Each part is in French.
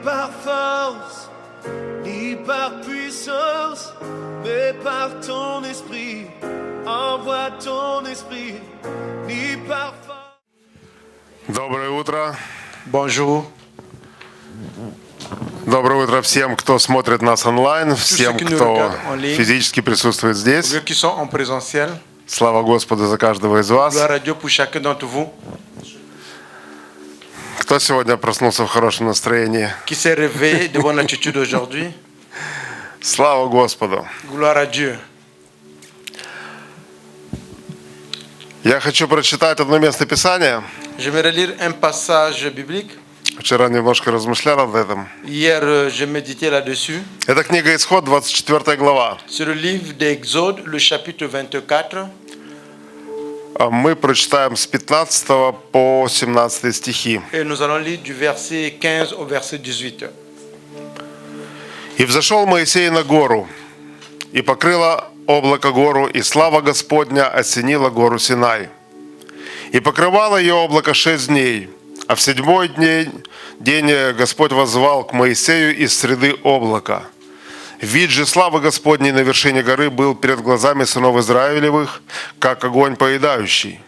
par force, ni par puissance, mais par ton esprit. Envoie ton esprit, ni par force. Доброе утро. Bonjour. Доброе утро всем, кто смотрит нас онлайн, всем, кто физически присутствует здесь. Ceux qui sont en présentiel. Слава Господу за каждого из вас. Gloire à Dieu pour chacun d'entre vous. Кто сегодня проснулся в хорошем настроении? Qui s'est réveillé de bonne attitude aujourd'hui. Слава Господу. Gloire à Dieu. Я хочу прочитать одно место Писания. J'aimerais lire un passage biblique. Вчера немножко размышлял об этом. Hier, je méditais là-dessus. Это книга Исход, 24 глава. C'est le livre d'Exode, le chapitre 24. Мы прочитаем с 15 по 17 стихи. Et nous allons lire du verset 15 au verset 18. «И взошел Моисей на гору, и покрыло облако гору, и слава Господня осенила гору Синай. И покрывало ее облако 6 дней, а в 7-й день Господь воззвал к Моисею из среды облака. Вид же славы Господней на вершине горы был перед глазами сынов Израилевых, как огонь поедающий.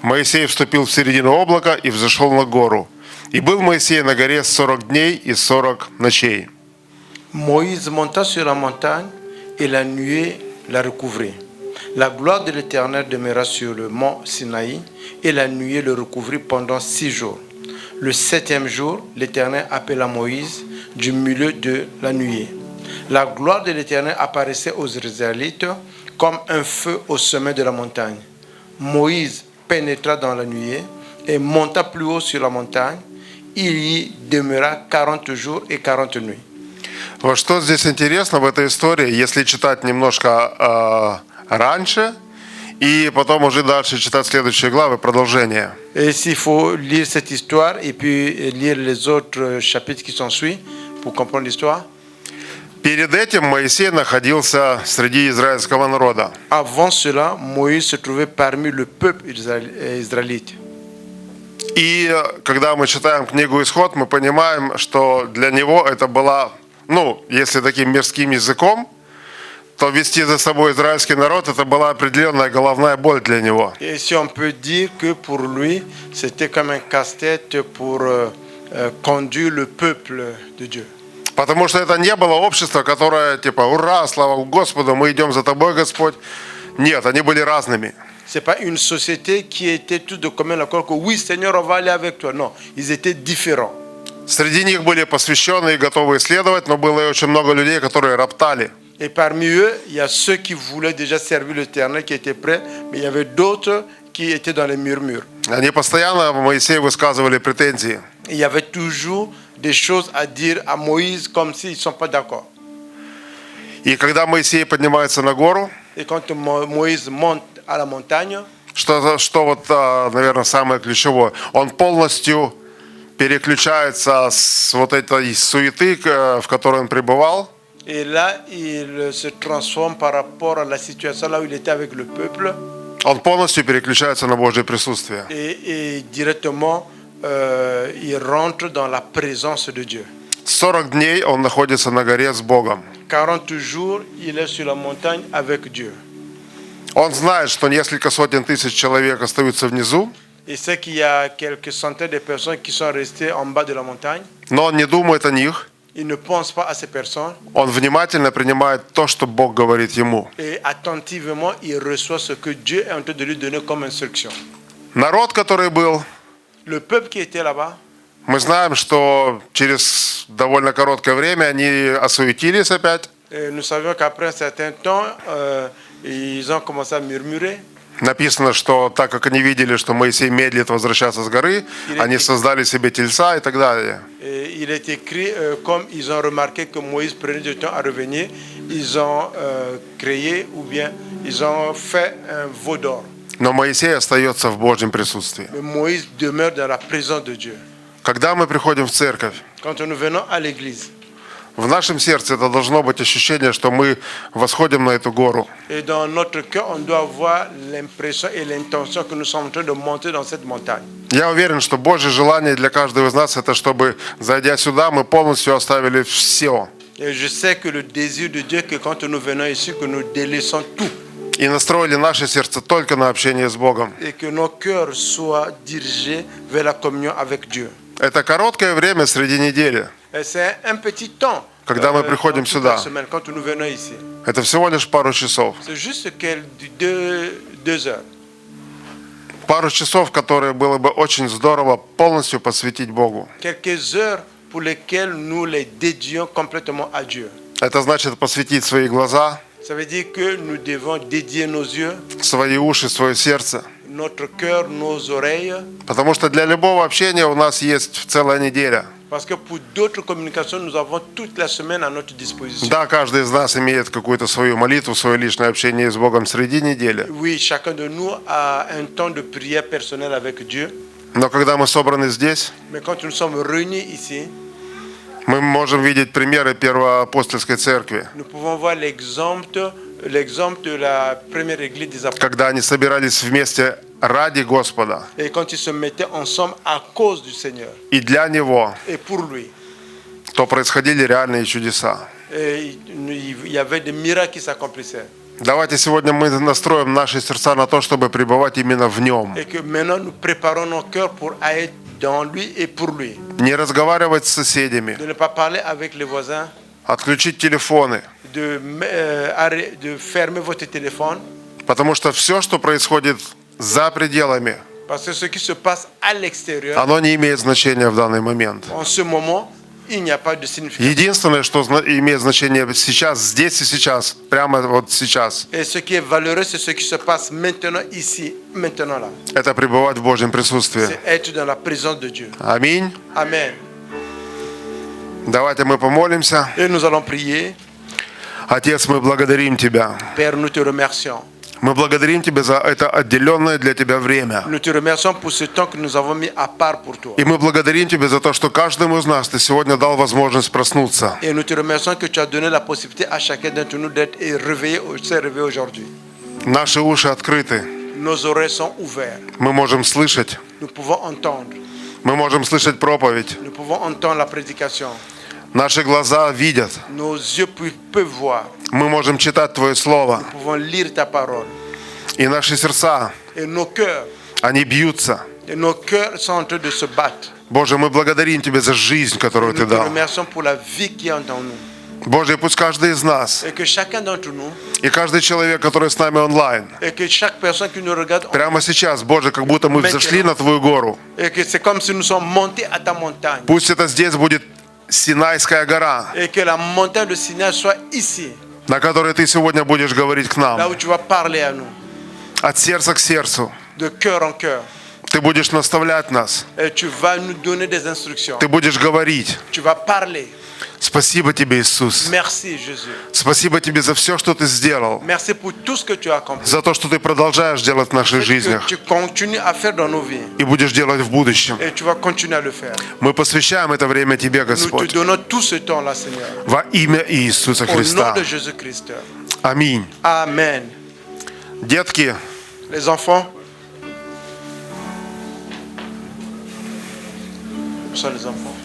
Моисей вступил в середину облака и взошел на гору. И был Моисей на горе 40 дней и 40 ночей». Moïse monta sur la montagne et la nuée la recouvrit. La gloire de l'Éternel demeura sur le mont Sinaï et la nuée le recouvrit pendant 6 jours. Le 7e jour, l'Éternel appela Moïse du milieu de la nuée. La gloire de l'Éternel apparaissait aux Israélites comme un feu au sommet de la montagne. Moïse pénétra dans la nuée et monta plus haut sur la montagne. Il y demeura 40 jours et 40 nuits. Вот что здесь интересно в этой истории, если читать немножко раньше и потом уже дальше читать следующие главы, продолжение. Et s'il faut lire cette histoire et puis lire les autres chapitres qui s'en suivent pour comprendre l'histoire. Перед этим Моисей находился среди израильского народа. Avant cela, Moïse se trouvait parmi le peuple israélite. И когда мы читаем книгу «Исход», мы понимаем, что для него это была, если таким мирским языком, то вести за собой израильский народ, это была определенная головная боль для него. Et si on peut dire que pour lui, c'était comme un casse-tête pour conduire le peuple de Dieu. Потому что это не было общество, которое типа «Ура, слава Господу, мы идем за тобой, Господь». Нет, они были разными. C'est pas une société qui était tous de commun accord que oui, Seigneur, on va aller avec toi. Non, ils étaient différents. Среди них были посвященные и готовые исследовать, но было и очень много людей, которые роптали. Et parmi eux, il y a ceux qui voulaient déjà servir l'Éternel, qui étaient prêts, mais il y avait d'autres qui étaient dans les murmures. Они постоянно Моисею высказывали претензии. Il y avait toujours des choses à dire à Moïse comme s'ils ne sont pas d'accord. И когда Моисей поднимается на гору, Et quand Moïse monte à la montagne, что вот, наверное, самое ключевое, он полностью переключается с вот этой суеты, в которой он пребывал. et là, il se transforme par rapport à la situation là où il était avec le peuple. Он полностью переключается на Божье присутствие. Et directement, il rentre dans la présence de Dieu. 40 дней он находится на горе с Богом. 40 jours, il est sur la montagne avec Dieu. Он знает, что несколько сотен тысяч человек остаются внизу, Il sait qu'il y a quelques centaines de personnes qui sont restées en bas de la montagne. но он не думает о них. Il ne pense pas à ces personnes. Он внимательно принимает то, что Бог говорит ему. Et attentivement, il reçoit ce que Dieu est en train de lui donner comme instruction. Народ, который был, Le peuple qui était là-bas, мы знаем, что через довольно короткое время они осуетились опять. nous savions qu'après un certain temps, ils ont commencé à murmurer. Написано, что так как они видели, что Моисей медлит возвращаться с горы, они создали себе тельца и так далее. Et il est écrit, comme ils ont remarqué que Moïse prenait du temps à revenir, ils ont créé ou bien ils ont fait un veau d'or. Но Моисей остается в Божьем присутствии. Mais Moïse demeure dans la présence de Dieu. Когда мы приходим в церковь, Quand nous venons à l'église, В нашем сердце это должно быть ощущение, что мы восходим на эту гору. Et dans notre cœur, on doit avoir l'impression et l'intention que nous sommes en train de monter dans cette montagne. Я уверен, что Божье желание для каждого из нас, это чтобы, зайдя сюда, мы полностью оставили все. Et je sais que le désir de Dieu, que quand nous venons ici, que nous délaissons tout. И настроили наше сердце только на общение с Богом. Et que nos cœurs soient dirigés vers la communion avec Dieu. Это короткое время среди недели. Et c'est un petit temps. Когда мы приходим toute сюда. la semaine, quand nous venons ici. Это всего лишь пару часов. C'est juste deux heures. Пару часов, которые было бы очень здорово полностью посвятить Богу. Quelques heures pour lesquelles nous les dédions complètement à Dieu. Это значит посвятить свои глаза, Ça veut dire que nous devons dédier nos yeux, свои уши, свое сердце. notre cœur, nos oreilles. Потому что для любого общения у нас есть целая неделя. Parce que pour d'autres communications, nous avons toute la semaine à notre disposition. Да, каждый из нас имеет какую-то свою молитву, свое личное общение с Богом среди недели. Oui, chacun de nous a un temps de prière personnel avec Dieu. Но когда мы собраны здесь, Mais quand nous sommes réunis ici, мы можем видеть примеры Первоапостольской церкви, nous pouvons voir l'exemple de la première église des apôtres. когда они собирались вместе ради Господа Et quand ils se mettaient ensemble à cause du Seigneur и для Него, et pour lui. то происходили реальные чудеса. Et il y avait des miracles qui s'accomplissaient. Давайте сегодня мы настроим наши сердца на то, чтобы пребывать именно в Нем. Et que maintenant nous préparons nos cœurs pour être dans lui et pour lui. Не разговаривать с соседями, De ne pas parler avec les voisins, отключить телефоны, de fermer votre téléphone. потому что все, что происходит за пределами, Parce que ce qui se passe à l'extérieur, оно не имеет значения в данный момент. en ce moment, il n'y a pas de signification. Единственное, что имеет значение сейчас, здесь и сейчас, прямо вот сейчас, Et ce qui est valeureux, c'est ce qui se passe maintenant, ici, maintenant là. это пребывать в Божьем присутствии. C'est être dans la présence de Dieu. Аминь. Amen. Давайте мы помолимся. Et nous allons prier. Отец, мы благодарим Тебя. Père, nous te remercions. Мы благодарим Тебя за это отделенное для Тебя время. Nous te remercions pour ce temps que nous avons mis à part pour toi. И мы благодарим Тебя за то, что каждому из нас Ты сегодня дал возможность проснуться. Et nous te remercions que tu as donné la possibilité à chacun d'entre nous d'être réveillé aujourd'hui. Наши уши открыты. Nos oreilles sont ouvertes. Мы можем слышать. Nous pouvons entendre. Мы можем слышать проповедь. Nous pouvons entendre la prédication. Наши глаза видят. Nos yeux peuvent voir. Мы можем читать Твое Слово. Nous pouvons lire ta parole. И наши сердца, Et nos cœurs, они бьются. sont en train de se battre. Боже, мы благодарим Тебя за жизнь, которую Ты Nous te дал. remercions pour la vie qui est en nous. Боже, пусть каждый из нас Et que chacun d'entre nous, и каждый человек, который с нами онлайн, et que chaque personne qui nous regarde, прямо сейчас, Боже, как будто мы взошли на Твою гору. et que c'est comme si nous sommes montés à ta montagne. Пусть это здесь будет Синайская гора, Et que la montagne de Sinaï soit ici, на которой Ты сегодня будешь говорить к là нам. où tu vas parler à nous, От сердца к сердцу. de cœur en cœur. Ты будешь наставлять нас. Et tu vas nous donner des instructions. Ты будешь говорить. Tu vas parler. Спасибо Тебе, Иисус. Merci Jésus. Спасибо Тебе за все, что Ты сделал. Merci pour tout ce que tu as accompli. За то, что Ты продолжаешь делать в наших Que жизнях. tu continues à faire dans nos vies. И будешь делать в будущем. Et tu vas continuer à le faire. Мы посвящаем это время Тебе, Nous te Господь. donnons tout ce temps-là, Seigneur. Во имя Иисуса Au nom Христа. de Jésus-Christ. Аминь. Amen. Детки, Les enfants. Où sont les enfants?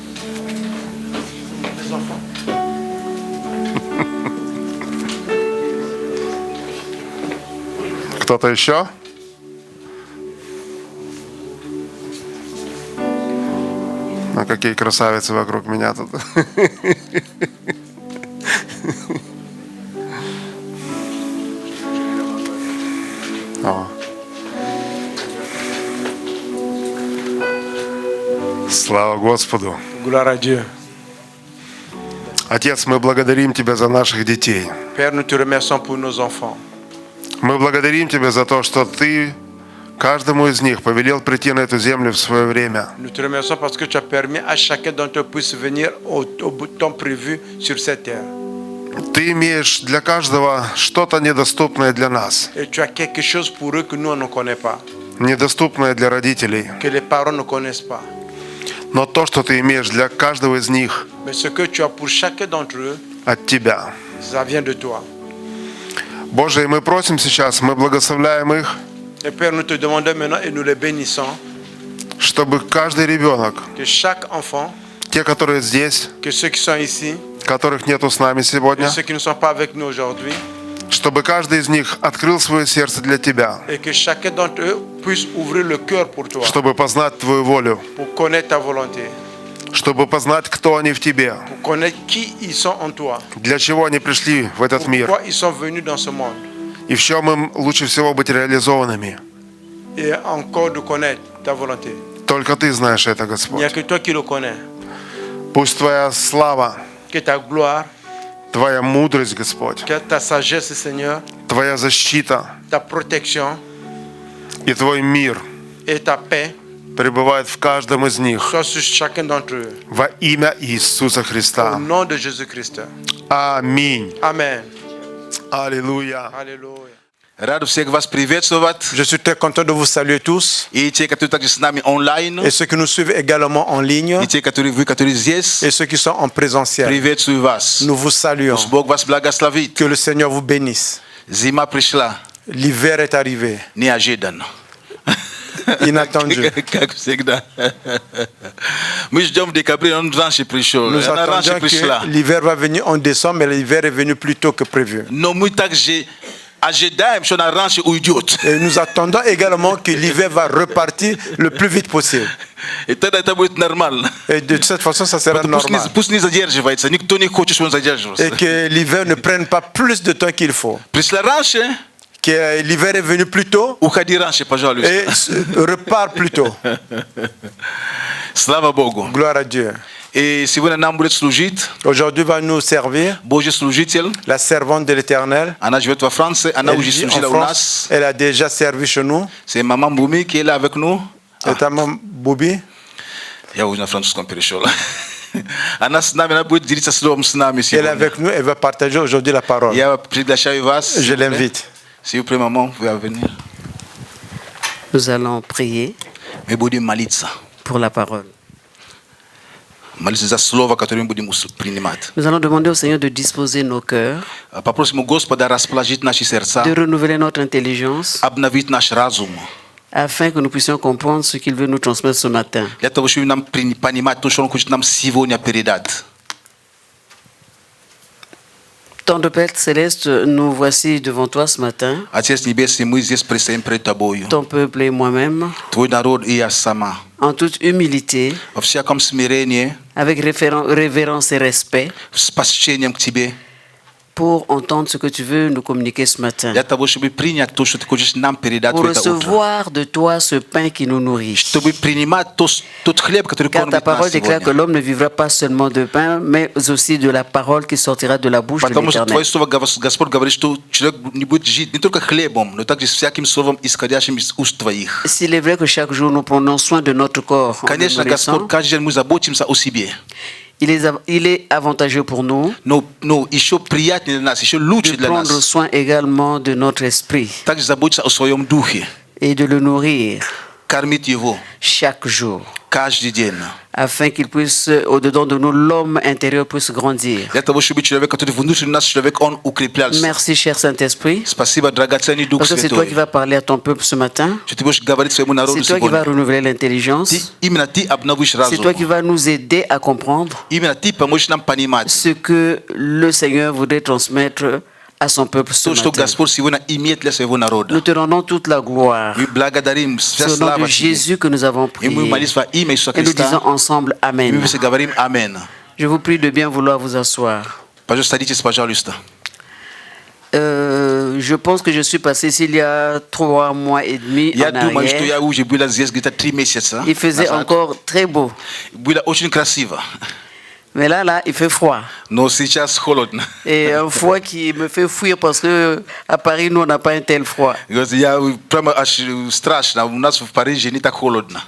Les enfants. кто-то еще? А какие красавицы вокруг меня тут. О. Слава Господу. Gloire à Dieu. Отец, мы благодарим Тебя за наших детей. Père, nous te remercions pour nos enfants. Мы благодарим Тебя за то, что Ты каждому из них повелел прийти на эту землю в свое время. Nous te remercions parce que tu as permis à chacun d'entre eux puisse venir au temps prévu sur cette terre. Ты имеешь для каждого что-то недоступное для нас, Et tu as quelque chose pour eux que nous on ne connaît pas, недоступное для родителей. que les parents ne connaissent pas. но то, что ты имеешь для каждого из них, Mais ce que tu as pour chacun d'entre eux, от Тебя. ça vient de toi. Боже, и мы просим сейчас, мы благословляем их, Et Père, nous te demandons maintenant et nous les bénissons чтобы каждый ребенок, que chaque enfant, те, которые здесь, que ceux qui sont ici, которых нету с нами et сегодня, ceux qui ne sont pas avec nous aujourd'hui, чтобы каждый из них открыл свое сердце для Тебя, et que chacun d'entre eux puisse ouvrir le cœur pour toi, чтобы познать Твою волю, pour connaître ta volonté, чтобы познать, кто они в Тебе, pour connaître qui ils sont en toi, для чего они пришли в этот мир, pourquoi ils sont venus dans ce monde, и в чем им лучше всего быть реализованными. et encore de connaître ta volonté. Только Ты знаешь это, Il n'y a Господь. que toi qui le connais. Пусть Твоя слава, Que ta gloire, Твоя мудрость, Господь, que ta sagesse, Seigneur, Твоя защита ta protection и Твой мир et ta paix пребывает в каждом из них soient sur chacun d'entre eux. во имя Иисуса Au Христа. nom de Jésus-Christ. Аминь. Amen. Аллилуйя. Alléluia. Рад всех вас приветствовать. Je suis très content de vous saluer tous И те, которые также с нами онлайн, et ceux qui nous suivent également en ligne и те, которые здесь, et ceux qui sont en présentiel. приветствую вас. Nous vous saluons. Пусть Бог вас благословит. Que le Seigneur vous bénisse. Зима пришла L'hiver est arrivé, неожиданно. inattendu. Как всегда. Мы ждем в декабре, он раньше пришел. Nous Она раньше attendions пришла. que l'hiver va venir en décembre, mais l'hiver est venu plus tôt que prévu. Но мы также ожидаем, что она раньше уйдет. Et nous attendons également que l'hiver va repartir le plus vite possible. И тогда это будет нормально. Et de cette façon, ça sera normal. Пусть не задерживается. Никто не хочет, чтобы он задерживался. Et que l'hiver ne prenne pas plus de temps qu'il faut. Пришла раньше, Que l'hiver est venu plus tôt уходи раньше, пожалуйста. et repart plus tôt. Слава Богу. Gloire à Dieu. И сегодня нам будет служить Aujourd'hui va nous servir Божий служитель. la servante de l'Éternel. Она живет во Франции, она Elle уже vit en служила у France. нас. Elle a déjà servi chez nous. C'est maman Буми qui est là avec nous. Notamment Boubi. Я уже на французском перешел. Она с нами, она будет делиться словом с нами Elle est сегодня. avec nous. Elle va partager aujourd'hui la parole. Я приглашаю вас. Je l'invite. S'il vous plaît, maman, vous pouvez venir. Nous allons prier Мы будем молиться. pour la parole. Молиться за слово, которое мы будем принимать. Nous allons demander au Seigneur de disposer nos cœurs, Попросим у Господа расположить наши сердца, de renouveler notre intelligence, обновить наш разум, afin que nous puissions comprendre ce qu'il veut nous transmettre ce matin. для того, чтобы нам понимать то, что Он хочет нам сегодня передать. Tendre Père Céleste, nous voici devant toi ce matin, Отец Небесный, мы здесь предстоим пред Тобою. ton peuple et moi-même, Твой народ и я сама. en toute humilité, Во всяком смирении, avec révérence et respect, с почтением к Тебе, pour entendre ce que tu veux nous communiquer ce matin, для того, чтобы принять то, что Ты хочешь нам передать pour в это утро. recevoir de toi ce pain qui nous nourrit. Чтобы принимать тот хлеб, который Car ta кормит parole нас déclare que сегодня. l'homme ne vivra pas seulement de pain, mais aussi de la parole qui sortira de la bouche de Потому что l'Éternel. Твое слово, Господь говорит, что человек не будет жить не только хлебом, но также всяким словом, исходящим из уст Твоих. S'il est vrai que chaque jour nous prenons soin de notre corps, en le Конечно, nourrissant, Господь, каждый день мы заботимся о себе. il est avantageux pour nous Но еще приятнее для нас, еще лучше de для prendre нас. soin également de notre esprit Также заботиться о своем духе, et de le nourrir кормить его chaque jour, каждый день. afin qu'il puisse, au-dedans de nous, l'homme intérieur puisse grandir. Для того, чтобы человек, который внутри нас, человек, он укреплялся. Merci, cher Saint-Esprit, Спасибо, драгоценный Дух parce que c'est toi Святой. qui vas parler à ton peuple ce matin. Что ты будешь говорить своему народу C'est toi qui vas сегодня. renouveler l'intelligence. Именно ты обновишь C'est toi разум. qui vas nous aider à comprendre Именно ты поможешь нам понимать ce que le Seigneur voudrait transmettre à son peuple ce то, что matin. Господь сегодня имеет для своего народа. Nous te rendons toute la gloire. Мы благодарим, вся C'est au nom слава de тебе. Jésus que nous avons И мы prié. молимся во имя Иисуса Et nous disons Христа. ensemble И Amen. мы все говорим Амен. Je vous prie de bien vouloir vous asseoir. Пожалуйста, садитесь, пожалуйста. Je pense que je suis passé ici il y a 3 mois et demi Я en думаю, что arrière. я уже была здесь где-то 3 месяца. Il faisait назад. encore très beau. Было очень красиво. Mais là, il fait froid. Но сейчас холодно. Et un froid qui me fait fuir parce que à Paris, nous, on n'a pas un tel froid. Я прямо аж страшно. У нас в Париже не так холодно.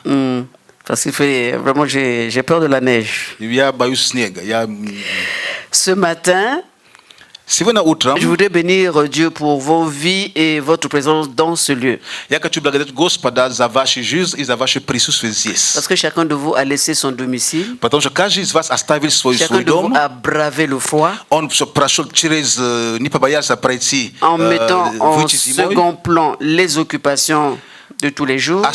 Parce qu'il fait vraiment, j'ai peur de la neige. Я боюсь снега. Ce matin, Si vous n'avez pas Je voudrais bénir Dieu pour vos vies et votre présence dans ce lieu. Parce que chacun de vous a laissé son domicile. Chacun de vous a bravé le froid. En mettant en second plan les occupations de tous les jours.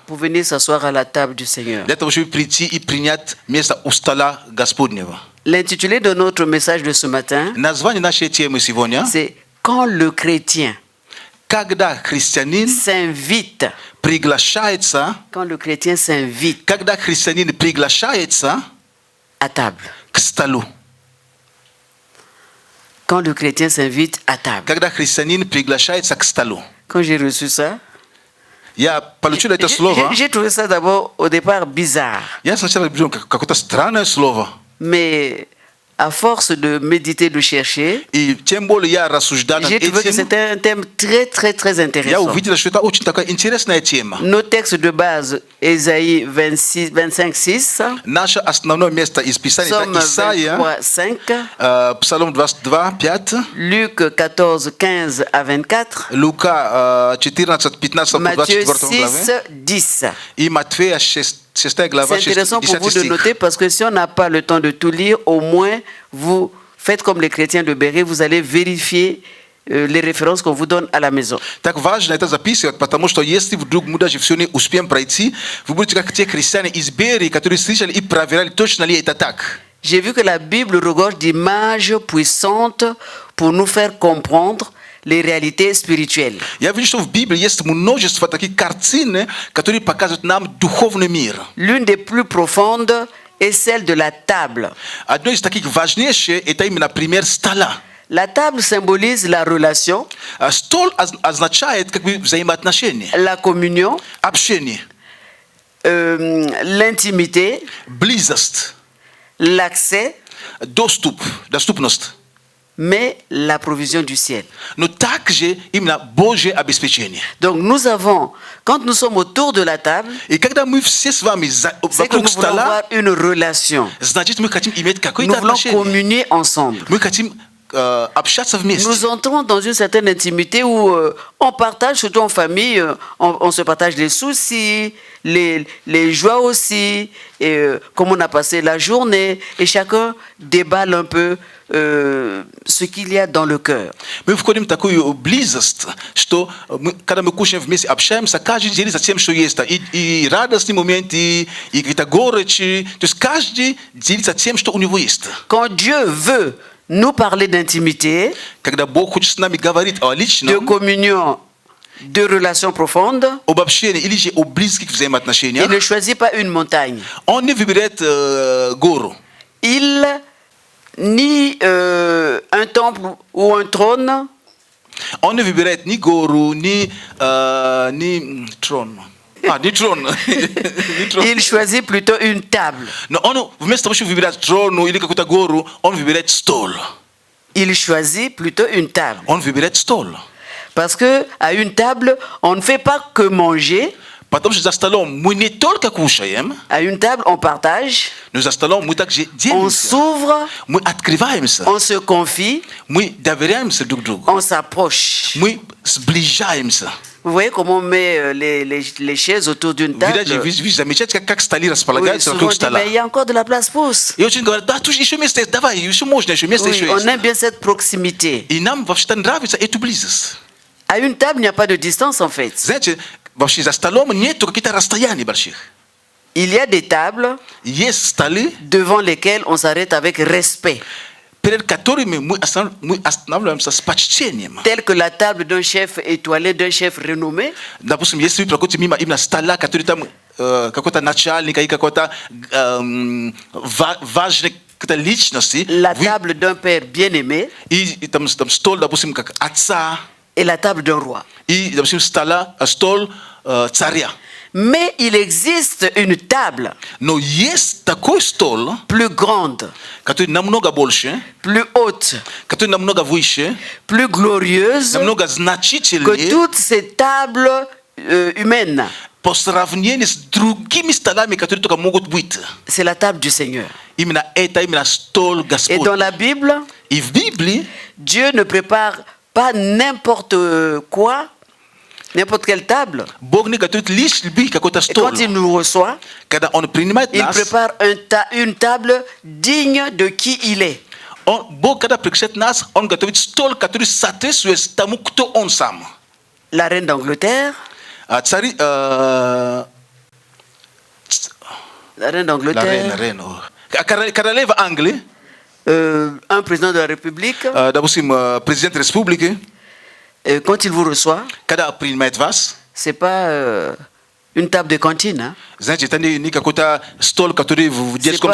Pour venir s'asseoir à la table du Seigneur. L'intitulé de notre message de ce matin, c'est « Quand le chrétien s'invite ». Quand le chrétien s'invite à table. Quand le chrétien s'invite à table. Quand j'ai reçu ça, j'ai trouvé ça d'abord au départ bizarre. Mais à force de méditer, de chercher, j'ai trouvé que c'était un thème très très très intéressant. Nos textes de base, Ésaïe 25, 6, Psaume 23, 5, Luc 14, 15 à 24, Matthieu 6, 10. C'est intéressant pour vous de noter parce que si on n'a pas le temps de tout lire, au moins vous faites comme les chrétiens de Béret, vous allez vérifier les références qu'on vous donne à la maison. J'ai vu que la Bible regorge d'images puissantes pour nous faire comprendre les réalités spirituelles. L'une des plus profondes est celle de la table. La table symbolise la relation, la communion, l'intimité, l'accès, mais la provision du ciel. Donc nous avons, quand nous sommes autour de la table, c'est que nous voulons avoir une relation. Nous voulons communier ensemble. Nous entrons dans une certaine intimité où on partage, surtout en famille, on se partage les soucis, les joies aussi, et comment on a passé la journée, et chacun déballe un peu ce qu'il y a dans le cœur. Quand Dieu veut nous parler d'intimité, de communion, de relations profondes, il ne choisit pas une montagne. Il ni un temple ou un trône. ni Goro, ni trône. Il choisit plutôt une table. Il choisit plutôt une table. Parce que à une table, on ne fait pas que manger. À une table, on partage, on s'ouvre, on se confie, on s'approche. Vous voyez comment on met les chaises autour d'une table. Oui, souvent on dit, mais il y a encore de la place pour. Oui, on aime bien cette proximité. À une table, il n'y a pas de distance en fait. Il y a des tables devant lesquelles on s'arrête avec respect. Telle que la table d'un chef étoilé, d'un chef renommé. La table d'un père bien-aimé. Et la table d'un roi. Mais il existe une table plus grande, plus haute, plus glorieuse que toutes ces tables humaines. C'est la table du Seigneur. Et dans la Bible, Dieu ne prépare pas n'importe quoi, n'importe quelle table. Et quand il nous reçoit, il prépare une table digne de qui il est. La reine d'Angleterre, un président de la République, quand il vous reçoit, c'est pas une table de cantine. Hein? C'est pas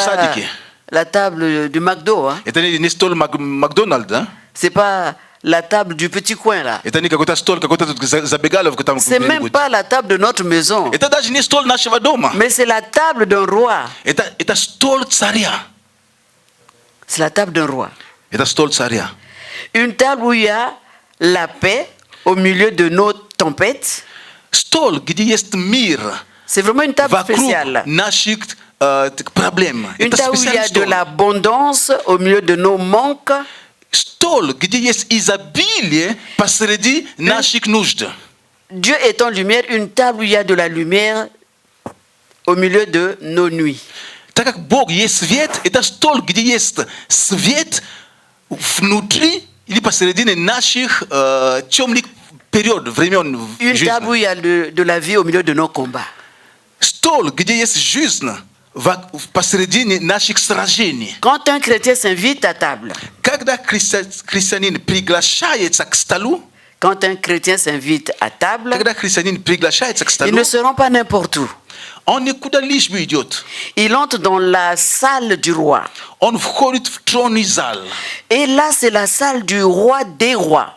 la table du McDo. Hein? C'est pas la table du petit coin là. C'est même pas la table de notre maison. Mais c'est la table d'un roi. C'est la table d'un roi. Une table où il y a la paix au milieu de nos tempêtes. C'est vraiment une table spéciale. Une table où il y a de l'abondance au milieu de nos manques. Dieu est en lumière, une table où il y a de la lumière au milieu de nos nuits. Une table où il y a de la vie au milieu de nos combats. Quand un chrétien s'invite à table, quand un chrétien s'invite à table, ils ne seront pas n'importe où. Il entre dans la salle du roi. Et là, c'est la salle du roi des rois.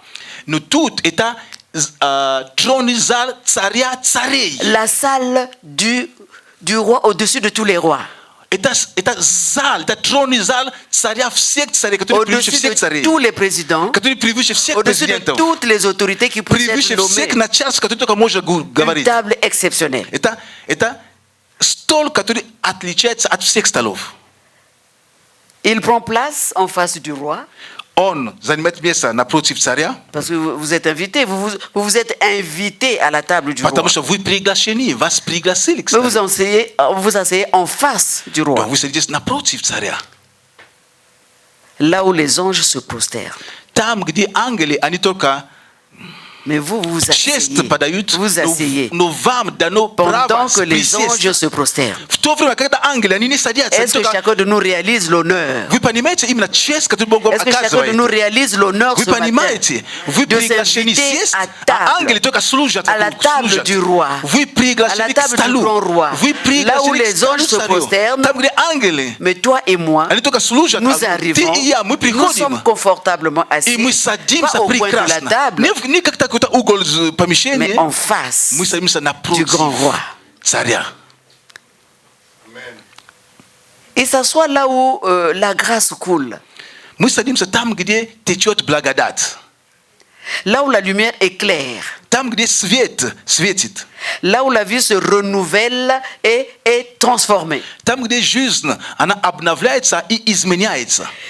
La salle du roi au-dessus de tous les rois. Au-dessus de tous les présidents, au-dessus de toutes les autorités qui peuvent être nommées. Une table exceptionnelle. Il prend place en face du roi. Parce que vous êtes invité, vous êtes invité à la table du roi. Vous asseyez en face du roi. Là où les anges se prosternent. Mais vous asseyez pendant que les anges se prosternent. Est-ce que chacun de nous réalise l'honneur? Est-ce que chacun de nous réalise l'honneur ce matin de s'inviter à table, à la table du roi, à la table du grand roi, là où les anges se prosternent? Mais toi et moi, nous arrivons, nous sommes confortablement assis, pas au coin de la table, mais en face du grand roi. Il s'assoit là où la grâce coule. Là où la lumière éclaire. Là où la vie se renouvelle et est transformée.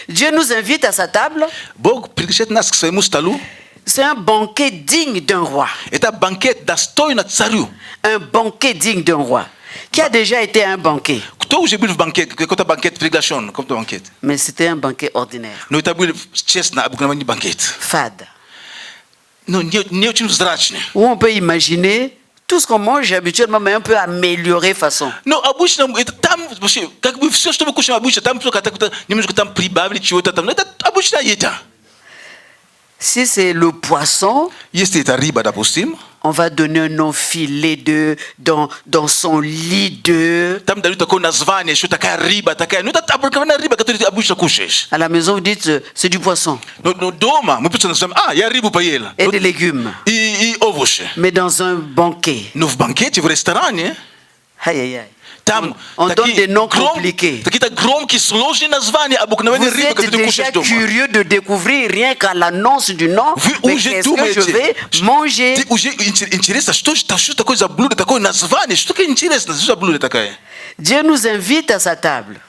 Dieu nous invite à sa table. C'est un banquet digne d'un roi. Un banquet digne d'un roi. Qui a déjà été à un banquet? Mais c'était un banquet ordinaire. Fade. Où on peut imaginer tout ce qu'on mange habituellement, mais un peu amélioré façon. Si c'est le poisson, on va donner un nom filet dans son lit de. À la maison, vous dites c'est du poisson. Et des légumes. Mais dans un banquet. Aïe, aïe, aïe. On donne des noms compliqués. Vous êtes déjà curieux de découvrir rien qu'à l'annonce du nom. Mais qu'est-ce que je vais manger? Dieu nous invite à sa table.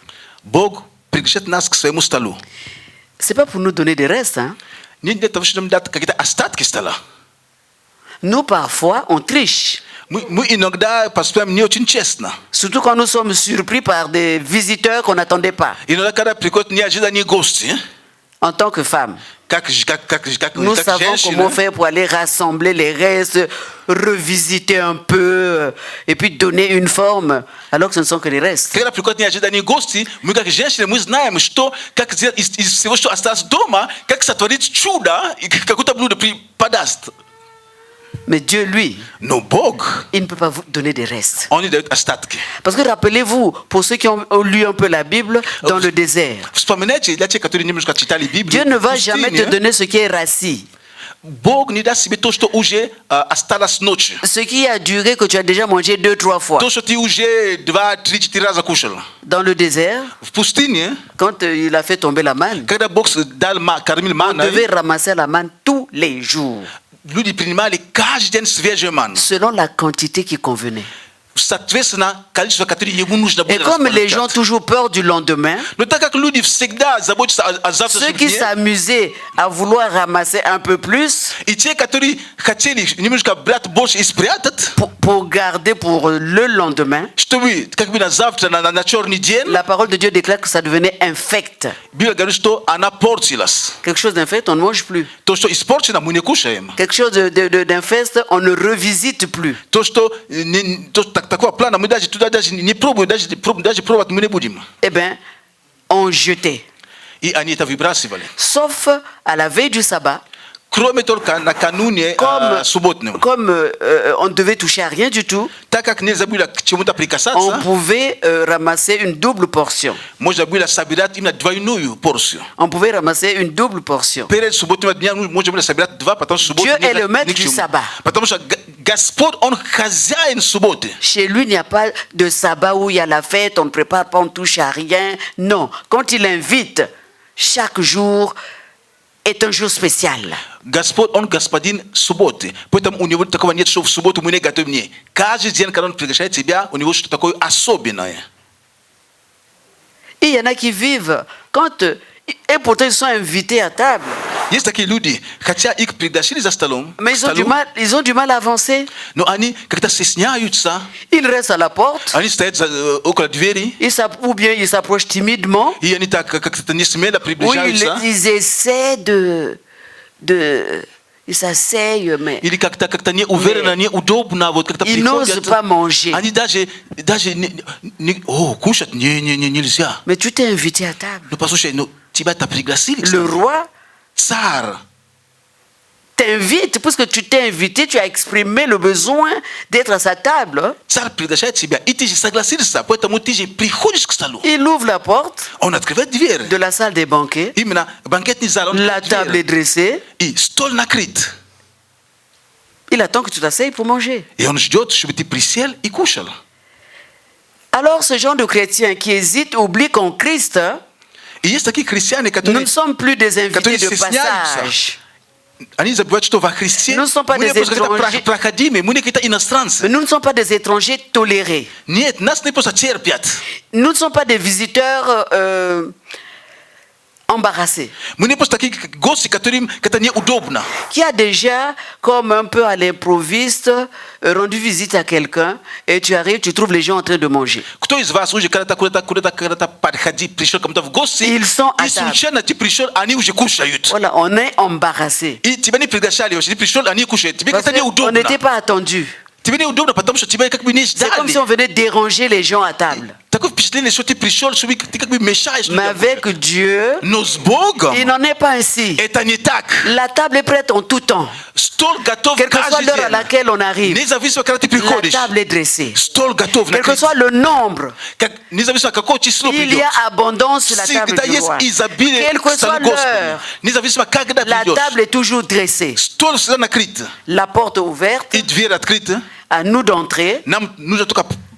C'est pas pour nous donner des restes. Hein? Nous, parfois, on triche. Surtout quand nous sommes surpris par des visiteurs qu'on n'attendait pas. En tant que femme, nous savons comment faire pour aller rassembler les restes, revisiter un peu, et puis donner une forme, alors que ce ne sont que des restes. Mais Dieu, lui, il ne peut pas vous donner des restes. Parce que rappelez-vous, pour ceux qui ont lu un peu la Bible, dans le désert, Dieu ne va jamais te donner ce qui est rassis. Ce qui a duré que tu as déjà mangé 2-3 fois. Dans le désert, quand il a fait tomber la manne, on devait ramasser la manne tous les jours, selon la quantité qui convenait. Et comme les gens ont toujours peur du lendemain, ceux qui s'amusaient à vouloir ramasser un peu plus pour garder pour le lendemain, la parole de Dieu déclare que ça devenait infect. Quelque chose d'infect, on ne mange plus. Quelque chose d'infest, on ne revisite plus. Eh bien, on jetait. Sauf à la veille du sabbat, comme on ne devait toucher à rien du tout, on pouvait ramasser une double portion. On pouvait ramasser une double portion. Dieu est le maître du sabbat. Chez lui, il n'y a pas de sabbat où il y a la fête, on ne prépare pas, on ne touche à rien. Non, quand il invite, chaque jour est un jour spécial. Il y en a qui vivent quand et pourtant ils sont invités à table. Mais ils ont du mal à avancer. Ils restent à la porte. Ou bien ils s'approchent timidement. Ou ils essaient ils s'asseyent, mais ils n'osent pas manger. Mais tu t'es invité à table. Le roi t'invite, puisque tu t'es invité, tu as exprimé le besoin d'être à sa table. Il ouvre la porte de la salle des banquets. La table est dressée. Il attend que tu t'asseyes pour manger. Alors ce genre de chrétien qui hésite oublie qu'en Christ, nous ne sommes plus des invités de passage. Nous ne sommes pas des étrangers. Nous ne sommes pas des étrangers tolérés. Nous ne sommes pas des visiteurs embarrassés. Qui a déjà, comme un peu à l'improviste, rendu visite à quelqu'un et tu arrives, tu trouves les gens en train de manger. Ils sont à table. Voilà, on est embarrassé. On n'était pas attendu. C'est comme si on venait déranger les gens à table. Mais avec Dieu, il n'en est pas ainsi. La table est prête en tout temps. Quelle que soit l'heure à laquelle on arrive, la table est dressée. Quel que soit le nombre, il y a abondance sur la table du roi. Quelle que soit l'heure, la table est toujours dressée. La porte ouverte, à nous d'entrer.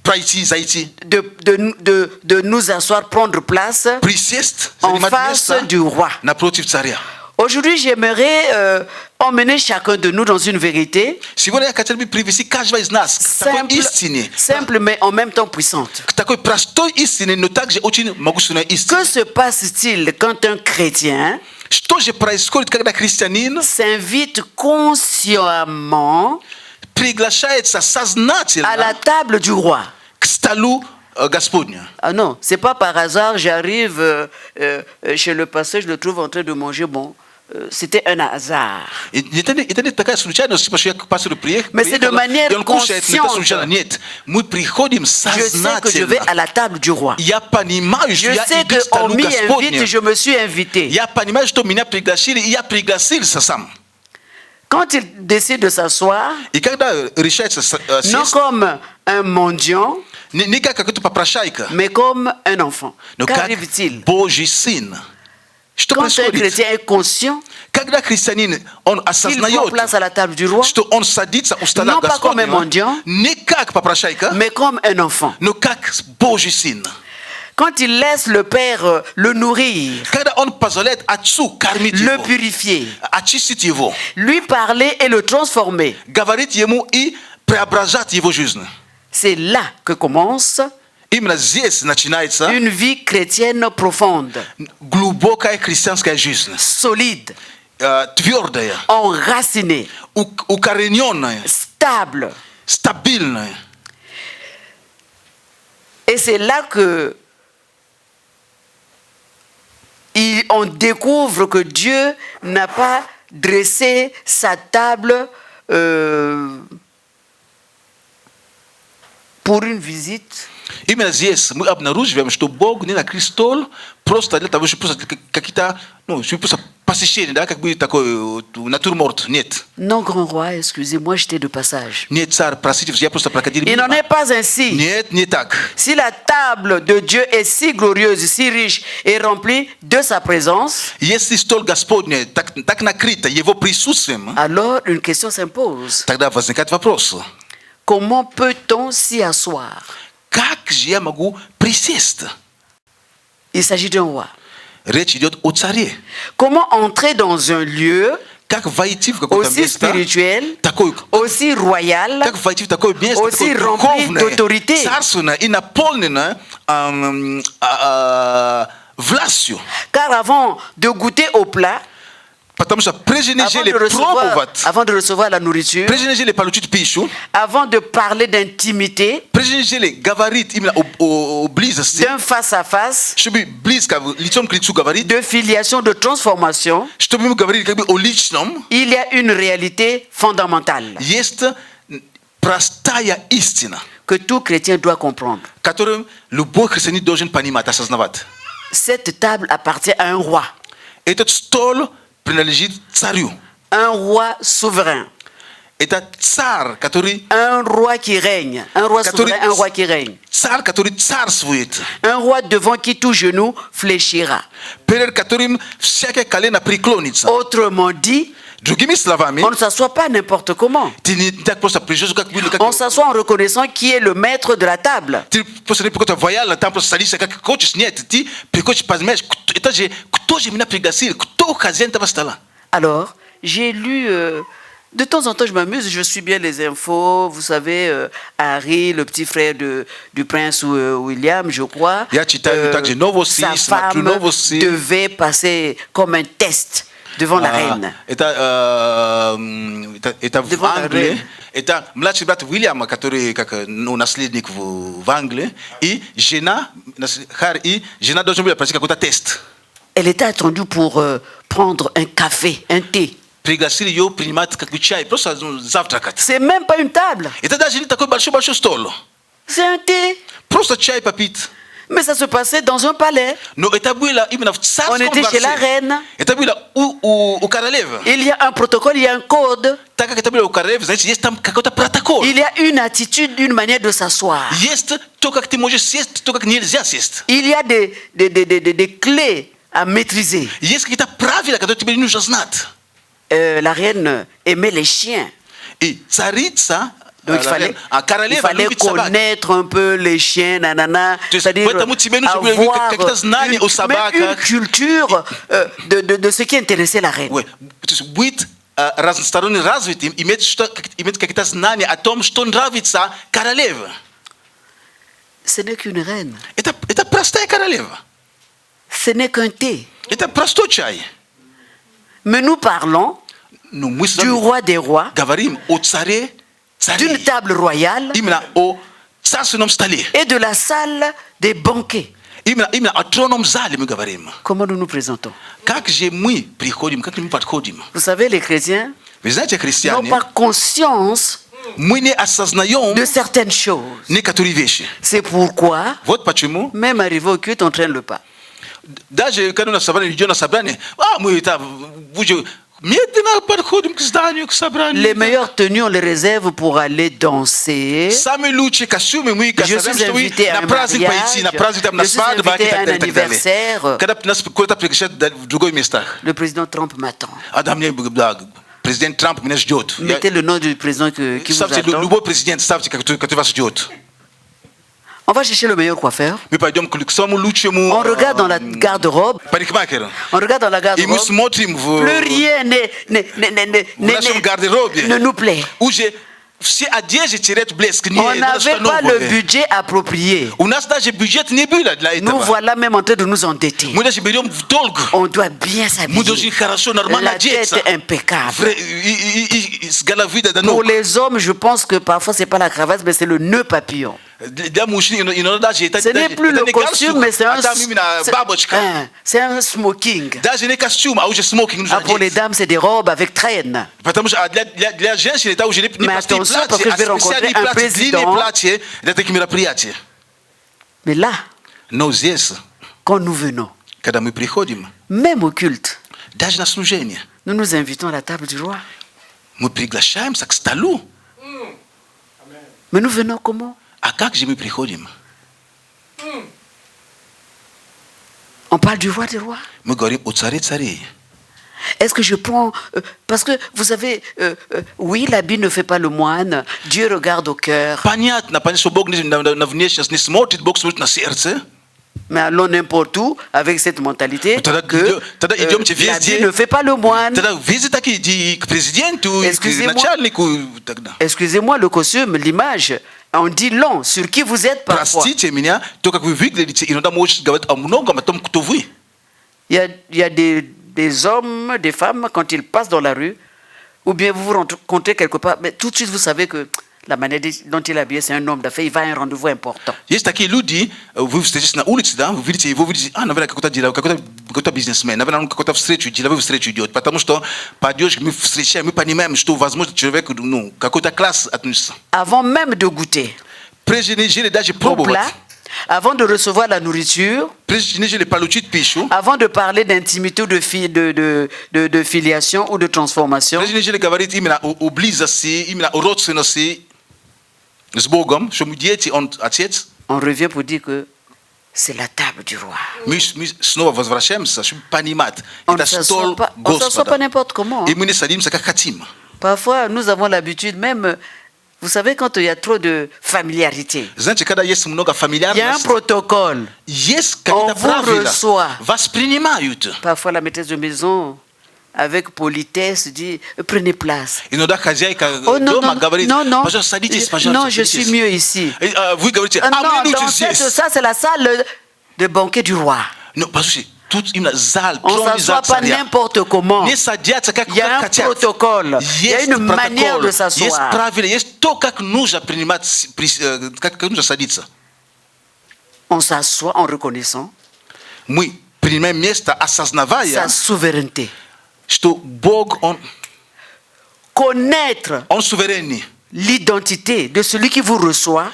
de nous asseoir, prendre place en face du roi. Aujourd'hui, j'aimerais emmener chacun de nous dans une vérité simple mais en même temps puissante. Que se passe-t-il quand un chrétien s'invite consciemment à la table du roi? Ah non, c'est pas par hasard, j'arrive chez le pasteur, je le trouve en train de manger bon. C'était un hasard. Mais c'est de manière consciente. Je sais que je vais à la table du roi. Je sais qu'on m'y invite, je me suis invité. Quand il décide de s'asseoir, non comme un mendiant, mais comme un enfant. Qu'arrive-t-il? Quand un chrétien est conscient qu'il prend place à la table du roi, non pas comme un mendiant, mais comme un enfant. Quand il laisse le Père le nourrir, le purifier, lui parler et le transformer, c'est là que commence une vie chrétienne profonde, solide, enracinée, stable. Et c'est là que on découvre que Dieu n'a pas dressé sa table pour une visite. Non, grand roi, excusez-moi, j'étais de passage. Il n'en est pas ainsi. Si la table de Dieu est si glorieuse, si riche et remplie de sa présence, alors une question s'impose. Comment peut-on s'y asseoir? Il s'agit d'un roi. Comment entrer dans un lieu aussi spirituel, aussi royal, aussi rempli d'autorité? Car avant de goûter au plat, avant de recevoir la nourriture, avant de parler d'intimité, d'un face à face, de filiation, de transformation, il y a une réalité fondamentale que tout chrétien doit comprendre. Cette table appartient à un roi. Un roi souverain. Un roi qui règne. Un roi souverain, un roi qui règne. Un roi devant qui tout genou fléchira. Autrement dit, on ne s'assoit pas n'importe comment. On s'assoit en reconnaissant qui est le maître de la table. Alors, j'ai lu, de temps en temps je m'amuse, je suis bien les infos, vous savez, Harry, le petit frère du prince William, je crois, sa femme devait passer comme un test devant la reine. Devant la reine. Mlachi brat William, который как наследник в Англии, и жена должна была пройти какой-то тест. Elle était attendue pour prendre un café, un thé. C'est même pas une table. C'est un thé. Mais ça se passait dans un palais. On était chez la reine. Il y a un protocole, il y a un code. Il y a une attitude, une manière de s'asseoir. Il y a des clés à maîtriser. La reine aimait les chiens. Donc il fallait connaître un peu les chiens, nanana, c'est-à-dire avoir même une culture de ce qui intéressait la reine. Ce n'est qu'une reine. Ce n'est qu'un thé. Mais nous parlons du roi des rois, d'une table royale et de la salle des banquets. Comment nous nous présentons? Vous savez, les chrétiens n'ont pas conscience de certaines choses. C'est pourquoi, même arrivé au culte, on ne traîne le pas. Les meilleures tenues, on les réserve pour aller danser. Je suis invité à un mariage, je suis invité à un anniversaire. Le président Trump m'attend. Mettez le nom du président qui vous attend. On va chercher le meilleur coiffeur. On regarde dans la garde-robe. On regarde dans la garde-robe. Plus rien ne nous plaît. On n'avait pas le budget approprié. Nous voilà même en train de nous endetter. On doit bien s'habiller. La tête impeccable. Pour les hommes, je pense que parfois c'est pas la cravate, mais c'est le nœud papillon. Ce n'est plus le costume, mais c'est un smoking. Pour les dames, c'est des robes avec traîne. Mais attention, parce que je vais rencontrer un président. Mais là, quand nous venons, même au culte, nous nous invitons à la table du roi. Mais nous venons comment? On parle du roi des rois. Est-ce que je prends... parce que vous savez, oui, l'habit ne fait pas le moine. Dieu regarde au cœur. Mais allons n'importe où avec cette mentalité que l'habit ne fait pas le moine. Excusez-moi, le costume, l'image, on dit long sur qui vous êtes parfois. Il y a des hommes, des femmes, quand ils passent dans la rue, ou bien vous vous rencontrez quelque part, mais tout de suite vous savez que la manière dont il est habillé, c'est un homme d'affaires, il va à un rendez-vous important. Avant même de goûter au plat, avant de recevoir la nourriture, avant de parler d'intimité ou de filiation ou de transformation, on revient pour dire que c'est la table du roi. On ne s'assoit pas n'importe comment. Parfois, nous avons l'habitude même... Vous savez, quand il y a trop de familiarité, il y a un protocole. On vous reçoit. Parfois, la maîtresse de maison, avec politesse, dit « Prenez place. » Oh non, non, je suis mieux ici. Non, ça, c'est la salle de banquet du roi. On ne s'assoit pas n'importe comment. Il y a un protocole. Il y a une manière de s'asseoir. On s'assoit en reconnaissant sa souveraineté. Connaître l'identité de celui qui vous reçoit.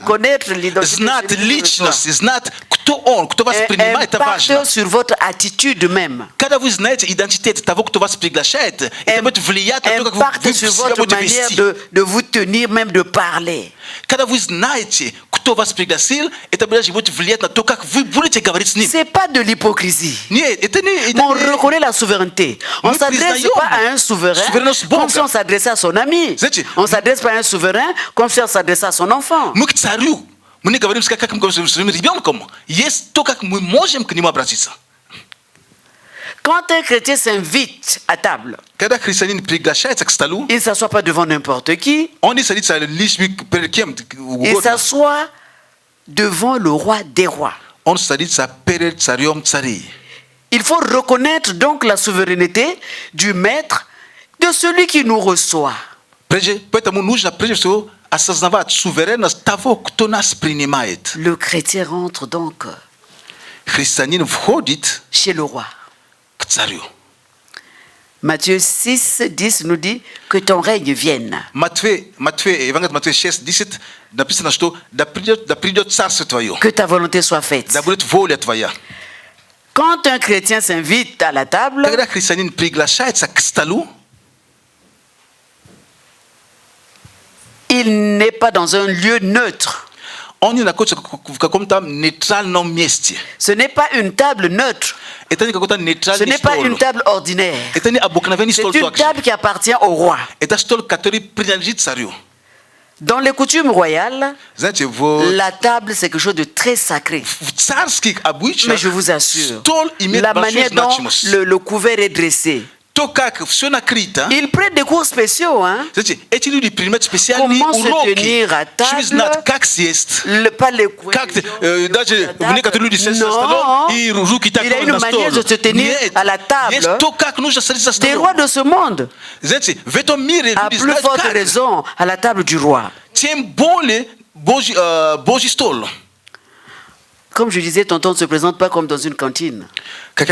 Connaître l'identité impacte sur votre attitude même. Impacte sur votre manière de vous tenir, même de parler. C'est pas de l'hypocrisie. On reconnaît la souveraineté. On ne s'adresse pas à un souverain comme si on s'adressait à son ami. On ne s'adresse pas à un souverain comme si on s'adressait à son enfant. Quand un chrétien s'invite à table, il ne s'assoit pas devant n'importe qui. Il s'assoit devant le roi des rois. Il faut reconnaître donc la souveraineté du maître, de celui qui nous reçoit. Le chrétien rentre donc chez le roi. Matthieu 6, 10 nous dit que ton règne vienne. Que ta volonté soit faite. Quand un chrétien s'invite à la table, il n'est pas dans un lieu neutre. Ce n'est pas une table neutre. Ce n'est pas une table ordinaire. C'est une table qui appartient au roi. Dans les coutumes royales, la table c'est quelque chose de très sacré. Mais je vous assure, la manière dont le couvert est dressé, il prête des cours spéciaux. Hein? Comment se tenir à table, pas les coins. Non, il a une manière de se tenir à la table. Des rois de ce monde, à plus forte raison, à la table du roi. Comme je disais, tonton ne se présente pas comme dans une cantine. Dans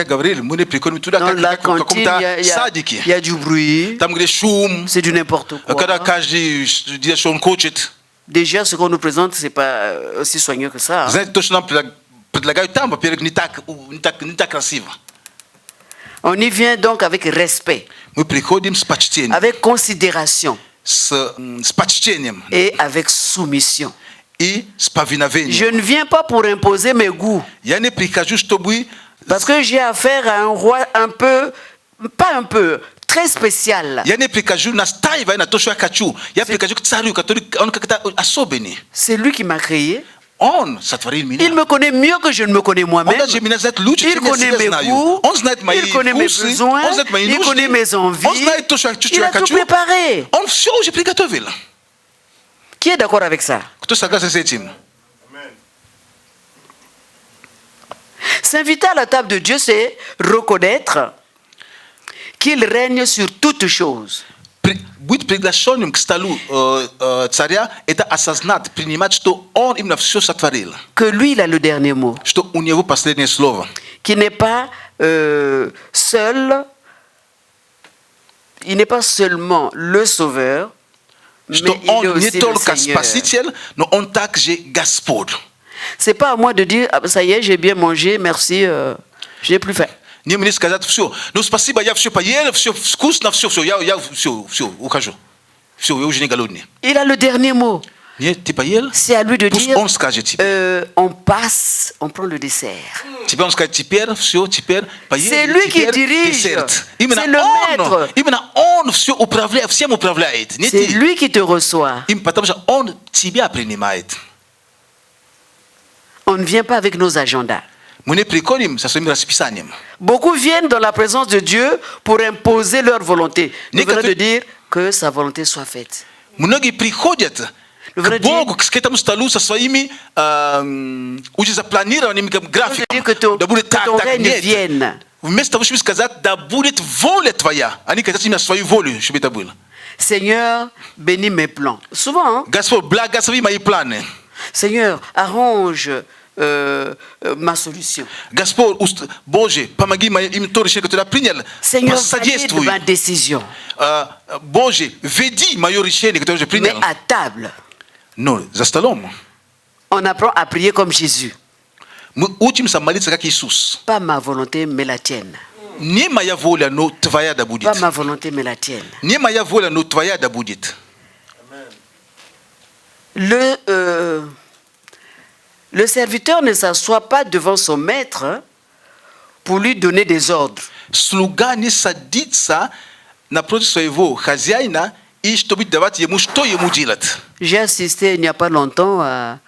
la cantine, il y a du bruit, c'est du n'importe quoi. Déjà, ce qu'on nous présente, ce n'est pas aussi soigneux que ça. Hein. On y vient donc avec respect, avec considération et avec soumission. Je ne viens pas pour imposer mes goûts. Parce que j'ai affaire à un roi très spécial. C'est lui qui m'a créé. Il me connaît mieux que je ne me connais moi-même. Il connaît mes goûts, il connaît mes besoins, il connaît mes envies. Il a tout préparé. Qui est d'accord avec ça? S'inviter à la table de Dieu, c'est reconnaître qu'il règne sur toutes choses. Que lui, il a le dernier mot. Qu'il n'est pas seul, il n'est pas seulement le sauveur, mais il est aussi le Seigneur. C'est pas à moi de dire, ah, ça y est, j'ai bien mangé, merci, je n'ai plus faim. Il a le dernier mot. C'est à lui de dire, on passe, on prend le dessert. C'est lui qui dirige. C'est le maître. C'est lui qui te reçoit. On ne vient pas avec nos agendas. Beaucoup viennent dans la présence de Dieu pour imposer leur volonté. Nous venons de dire que sa volonté soit faite. Nous venons de dire que ton règne vienne. Seigneur, bénis mes plans. Souvent, hein? Seigneur, arrange ma solution. Seigneur, valide ma décision. Mais à table, on apprend à prier comme Jésus. Pas ma volonté, mais la tienne. Pas ma volonté, mais la tienne. Le serviteur ne s'assoit pas devant son maître pour lui donner des ordres. Slugani saditsa na protisoivo khaziaina ishtobi davat yemushto yemujilat. J'ai assisté il n'y a pas longtemps à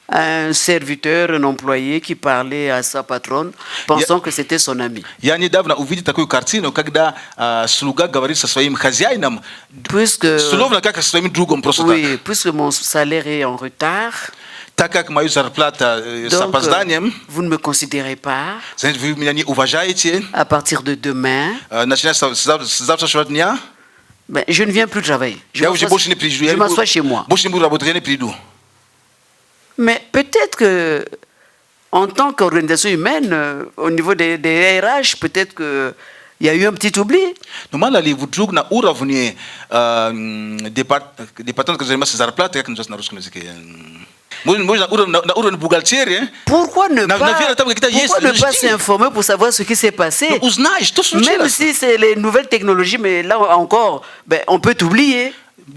un serviteur, un employé qui parlait à sa patronne, pensant que c'était son ami. Yani davna uvidi takuyo kartino kagda sluga gavarisa soim khaziaina puisque slovna kaka soim drugom prosota. Oui, puisque mon salaire est en retard. Donc, vous ne me considérez pas. À partir de demain, ben, je ne viens plus travailler. Je m'assois chez moi. Mais peut-être que, en tant qu'organisation humaine, au niveau des RH, peut-être que il y a eu un petit oubli. Pourquoi ne pas s'informer pour savoir ce qui s'est passé? Même si c'est les nouvelles technologies, mais là encore, ben, on peut t'oublier. Non, à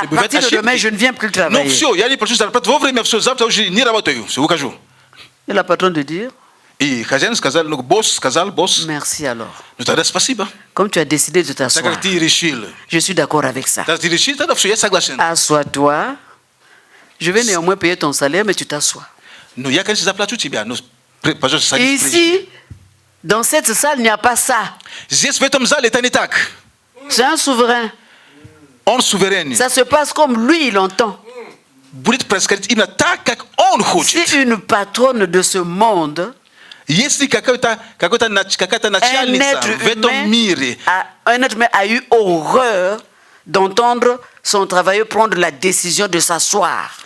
partir de demain, je ne viens plus travailler. Et la patronne de dire? Merci alors. Comme tu as décidé de t'asseoir, je suis d'accord avec ça. Assois-toi. Je vais néanmoins payer ton salaire, mais tu t'assois. Ici, dans cette salle, il n'y a pas ça. C'est un souverain. Ça se passe comme lui, il entend. Si une patronne de ce monde, un être humain a eu horreur d'entendre son travailleur prendre la décision de s'asseoir.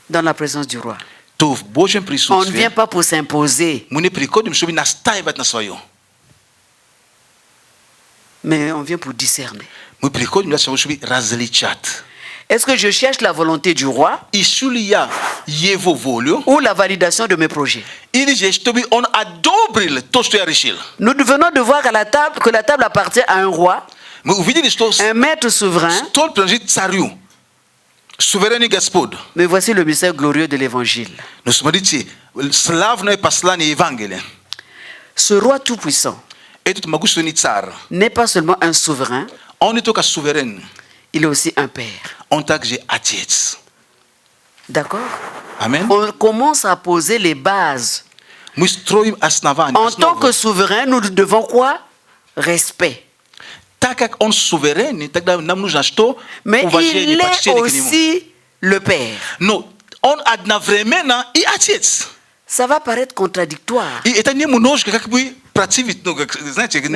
Dans la présence du roi. On ne vient pas pour s'imposer. Mais on vient pour discerner. Est-ce que je cherche la volonté du roi ou la validation de mes projets? Nous venons de voir à la table que la table appartient à un roi, un maître souverain. Mais voici le mystère glorieux de l'évangile. Ce roi tout-puissant n'est pas seulement un souverain, il est aussi un père. D'accord? Amen. On commence à poser les bases. En tant que souverain, nous devons quoi? Respect. Mais il est aussi le père. Ça va paraître contradictoire. Mais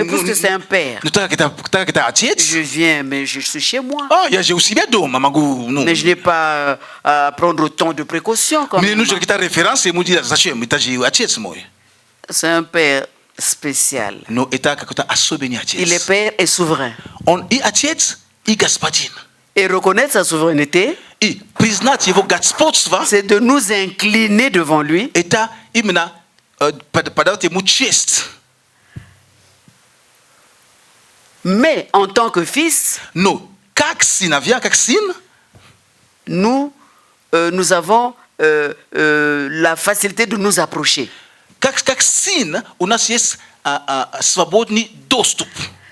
puisque c'est un père, je viens, mais je suis chez moi. Mais je n'ai pas à prendre autant de précautions. C'est un père spécial. Il est père et souverain. Et reconnaître sa souveraineté, c'est de nous incliner devant lui. Mais en tant que fils, nous avons la facilité de nous approcher.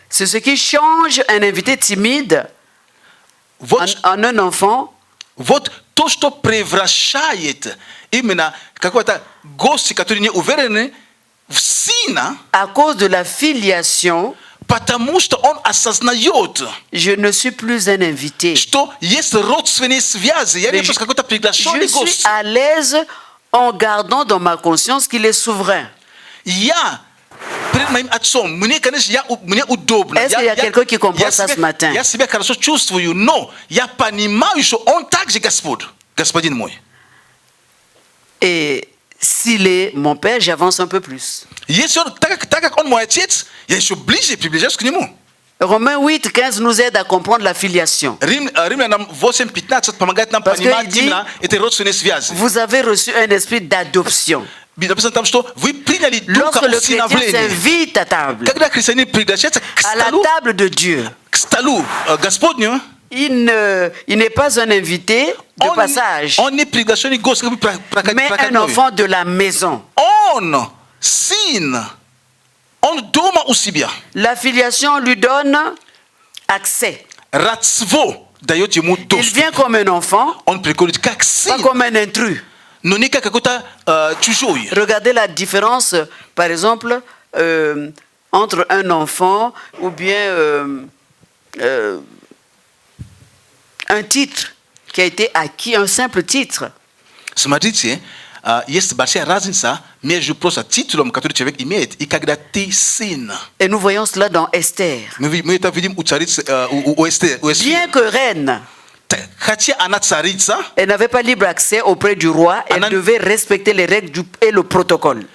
C'est ce qui change un invité timide en un enfant. À cause de la filiation, je ne suis plus un invité. Je suis à l'aise en gardant dans ma conscience qu'il est souverain. Est-ce qu'il y a quelqu'un qui comprend ça ce matin? Et s'il est mon père, j'avance un peu plus. Romains 8, 15 nous aide à comprendre la filiation. Parce qu'il dit, vous avez reçu un esprit d'adoption. Lorsque le chrétien s'invite à table, à la table de Dieu, il n'est pas un invité de passage, mais un enfant de la maison. La filiation lui donne accès. Il vient comme un enfant, pas comme un intrus. Regardez la différence, par exemple, entre un enfant ou bien un titre qui a été acquis, un simple titre. Et nous voyons cela dans Esther. Bien que reine, elle n'avait pas libre accès auprès du roi, elle devait respecter les règles et le protocole.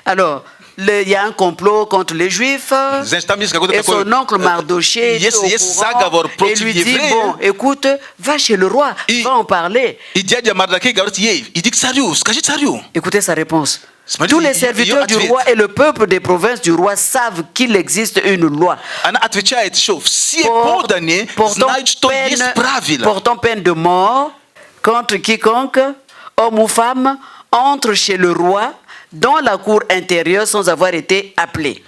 Alors, il y a un complot contre les Juifs et son oncle Mardoché est au courant et lui dit, bon, écoute, va chez le roi, va en parler. Écoutez sa réponse. Tous les serviteurs du roi et le peuple des provinces du roi savent qu'il existe une loi. Portant peine de mort contre quiconque, homme ou femme, entre chez le roi dans la cour intérieure sans avoir été appelé.